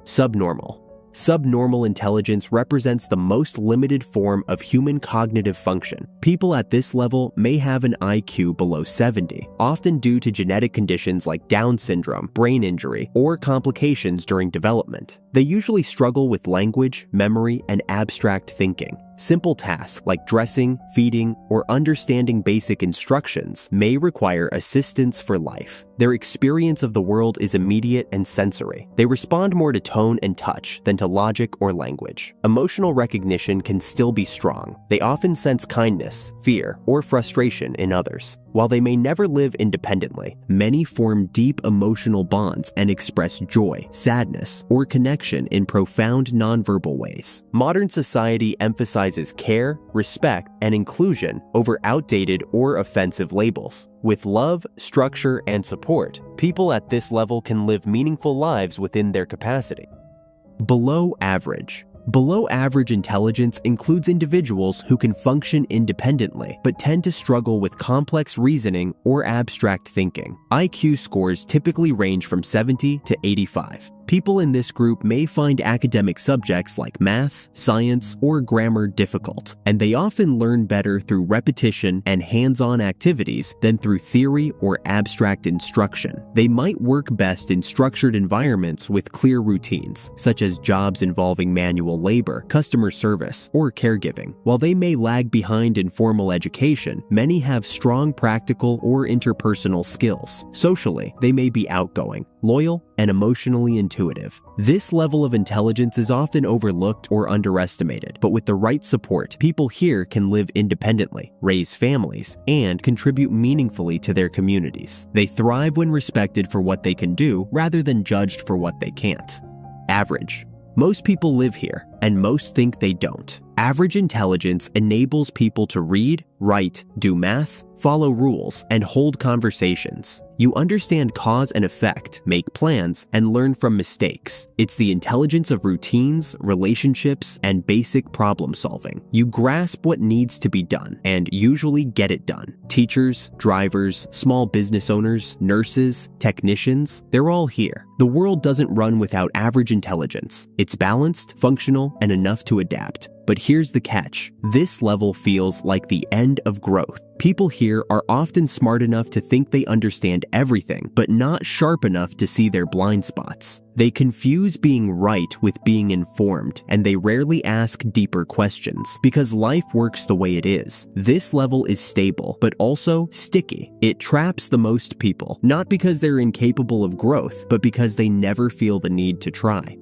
Subnormal. Subnormal intelligence represents the most limited form of human cognitive function. People at this level may have an IQ below 70, often due to genetic conditions like Down syndrome, brain injury, or complications during development. They usually struggle with language, memory, and abstract thinking. Simple tasks like dressing, feeding, or understanding basic instructions may require assistance for life. Their experience of the world is immediate and sensory. They respond more to tone and touch than to logic or language. Emotional recognition can still be strong. They often sense kindness, fear, or frustration in others. While they may never live independently, many form deep emotional bonds and express joy, sadness, or connection in profound nonverbal ways. Modern society emphasizes care, respect, and inclusion over outdated or offensive labels. With love, structure, and support, people at this level can live meaningful lives within their capacity. Below average. Below average intelligence includes individuals who can function independently but tend to struggle with complex reasoning or abstract thinking. IQ scores typically range from 70 to 85. People in this group may find academic subjects like math, science, or grammar difficult, and they often learn better through repetition and hands-on activities than through theory or abstract instruction. They might work best in structured environments with clear routines, such as jobs involving manual labor, customer service, or caregiving. While they may lag behind in formal education, many have strong practical or interpersonal skills. Socially, they may be outgoing, loyal, and emotionally intuitive. This level of intelligence is often overlooked or underestimated, but with the right support, people here can live independently, raise families, and contribute meaningfully to their communities. They thrive when respected for what they can do rather than judged for what they can't. Average. Most people live here, and most think they don't. Average intelligence enables people to read, write, do math, follow rules, and hold conversations. You understand cause and effect, make plans, and learn from mistakes. It's the intelligence of routines, relationships, and basic problem solving. You grasp what needs to be done, and usually get it done. Teachers, drivers, small business owners, nurses, technicians, they're all here. The world doesn't run without average intelligence. It's balanced, functional, and enough to adapt. But here's the catch. This level feels like the end of growth. People here are often smart enough to think they understand everything, but not sharp enough to see their blind spots. They confuse being right with being informed, and they rarely ask deeper questions because life works the way it is. This level is stable, but also sticky. It traps the most people, not because they're incapable of growth, but because they never feel the need to try.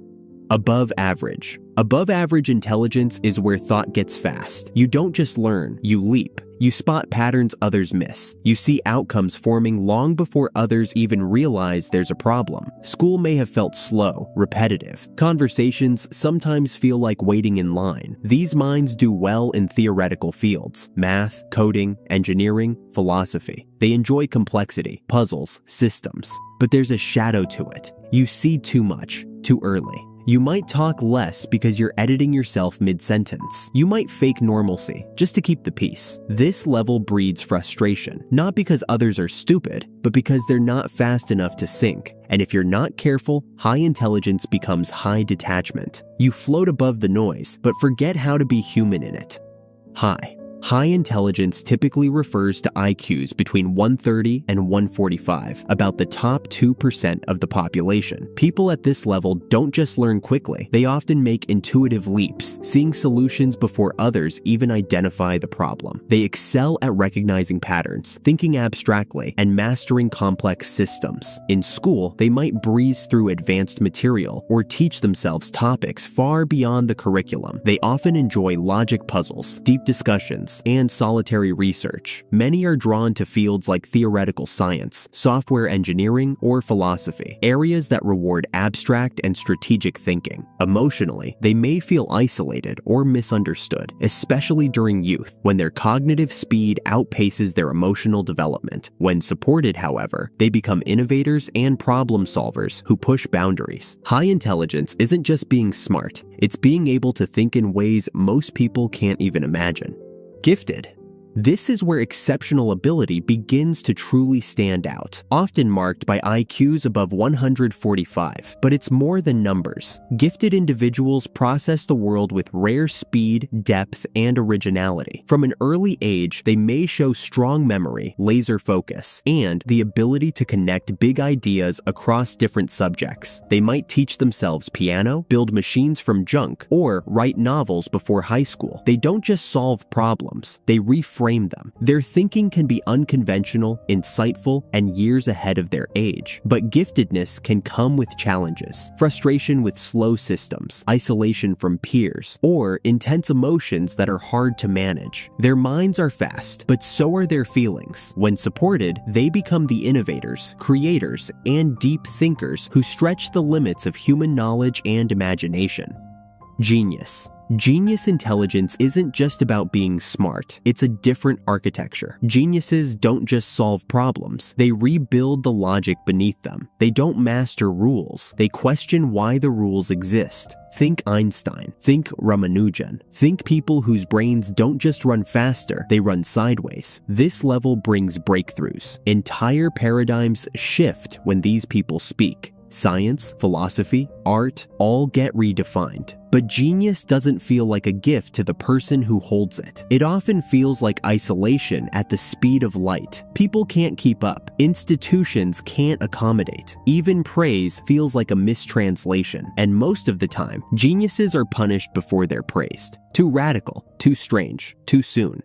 Above average. Above average intelligence is where thought gets fast. You don't just learn, you leap. You spot patterns others miss. You see outcomes forming long before others even realize there's a problem. School may have felt slow, repetitive. Conversations sometimes feel like waiting in line. These minds do well in theoretical fields: math, coding, engineering, philosophy. They enjoy complexity, puzzles, systems. But there's a shadow to it. You see too much, too early. You might talk less because you're editing yourself mid-sentence. You might fake normalcy just to keep the peace. This level breeds frustration, not because others are stupid, but because they're not fast enough to sync. And if you're not careful, high intelligence becomes high detachment. You float above the noise, but forget how to be human in it. High. High intelligence typically refers to IQs between 130 and 145, about the top 2% of the population. People at this level don't just learn quickly, they often make intuitive leaps, seeing solutions before others even identify the problem. They excel at recognizing patterns, thinking abstractly, and mastering complex systems. In school, they might breeze through advanced material or teach themselves topics far beyond the curriculum. They often enjoy logic puzzles, deep discussions, and solitary research. Many are drawn to fields like theoretical science, software engineering, or philosophy, areas that reward abstract and strategic thinking. Emotionally, they may feel isolated or misunderstood, especially during youth, when their cognitive speed outpaces their emotional development. When supported, however, they become innovators and problem solvers who push boundaries. High intelligence isn't just being smart, it's being able to think in ways most people can't even imagine. Gifted. This is where exceptional ability begins to truly stand out, often marked by IQs above 145. But it's more than numbers. Gifted individuals process the world with rare speed, depth, and originality. From an early age, they may show strong memory, laser focus, and the ability to connect big ideas across different subjects. They might teach themselves piano, build machines from junk, or write novels before high school. They don't just solve problems, they reframe them. Their thinking can be unconventional, insightful, and years ahead of their age. But giftedness can come with challenges: frustration with slow systems, isolation from peers, or intense emotions that are hard to manage. Their minds are fast, but so are their feelings. When supported, they become the innovators, creators, and deep thinkers who stretch the limits of human knowledge and imagination. Genius. Genius intelligence isn't just about being smart, it's a different architecture. Geniuses don't just solve problems, they rebuild the logic beneath them. They don't master rules, they question why the rules exist. Think Einstein, think Ramanujan, think people whose brains don't just run faster, they run sideways. This level brings breakthroughs. Entire paradigms shift when these people speak. Science, philosophy, art, all get redefined. But genius doesn't feel like a gift to the person who holds it. It often feels like isolation at the speed of light. People can't keep up. Institutions can't accommodate. Even praise feels like a mistranslation. And most of the time, geniuses are punished before they're praised. Too radical, too strange, too soon.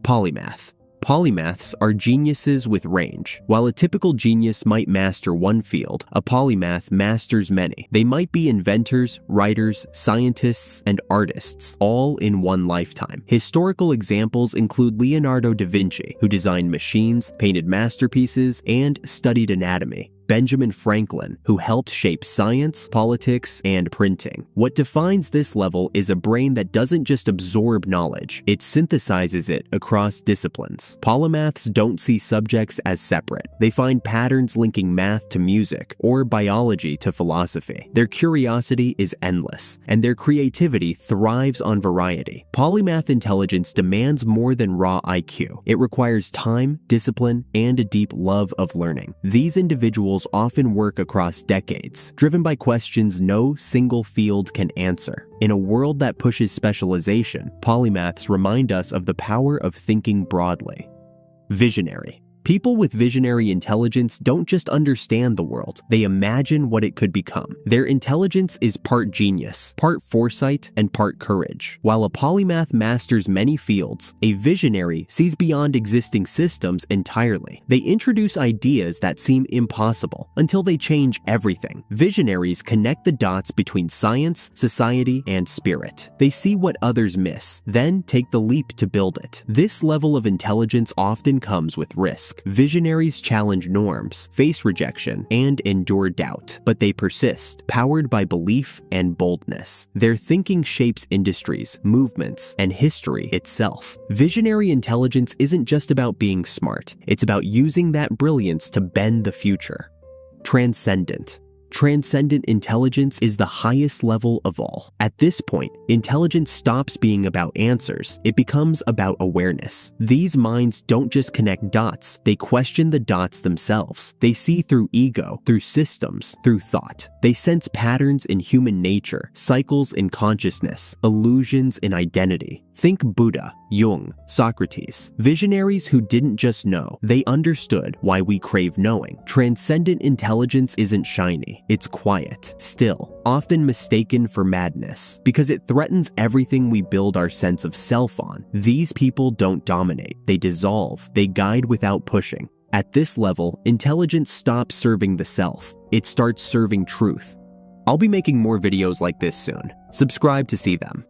Polymath. Polymaths are geniuses with range. While a typical genius might master one field, a polymath masters many. They might be inventors, writers, scientists, and artists, all in one lifetime. Historical examples include Leonardo da Vinci, who designed machines, painted masterpieces, and studied anatomy. Benjamin Franklin, who helped shape science, politics, and printing. What defines this level is a brain that doesn't just absorb knowledge, it synthesizes it across disciplines. Polymaths don't see subjects as separate. They find patterns linking math to music, or biology to philosophy. Their curiosity is endless, and their creativity thrives on variety. Polymath intelligence demands more than raw IQ. It requires time, discipline, and a deep love of learning. These individuals often work across decades, driven by questions no single field can answer. In a world that pushes specialization, polymaths remind us of the power of thinking broadly. Visionary. People with visionary intelligence don't just understand the world, they imagine what it could become. Their intelligence is part genius, part foresight, and part courage. While a polymath masters many fields, a visionary sees beyond existing systems entirely. They introduce ideas that seem impossible until they change everything. Visionaries connect the dots between science, society, and spirit. They see what others miss, then take the leap to build it. This level of intelligence often comes with risk. Visionaries challenge norms, face rejection, and endure doubt, but they persist, powered by belief and boldness. Their thinking shapes industries, movements, and history itself. Visionary intelligence isn't just about being smart, it's about using that brilliance to bend the future. Transcendent. Transcendent intelligence is the highest level of all. At this point, intelligence stops being about answers. It becomes about awareness. These minds don't just connect dots, they question the dots themselves. They see through ego, through systems, through thought. They sense patterns in human nature, cycles in consciousness, illusions in identity. Think Buddha, Jung, Socrates. Visionaries who didn't just know, they understood why we crave knowing. Transcendent intelligence isn't shiny, it's quiet, still, often mistaken for madness, because it threatens everything we build our sense of self on. These people don't dominate, they dissolve, they guide without pushing. At this level, intelligence stops serving the self, it starts serving truth. I'll be making more videos like this soon. Subscribe to see them.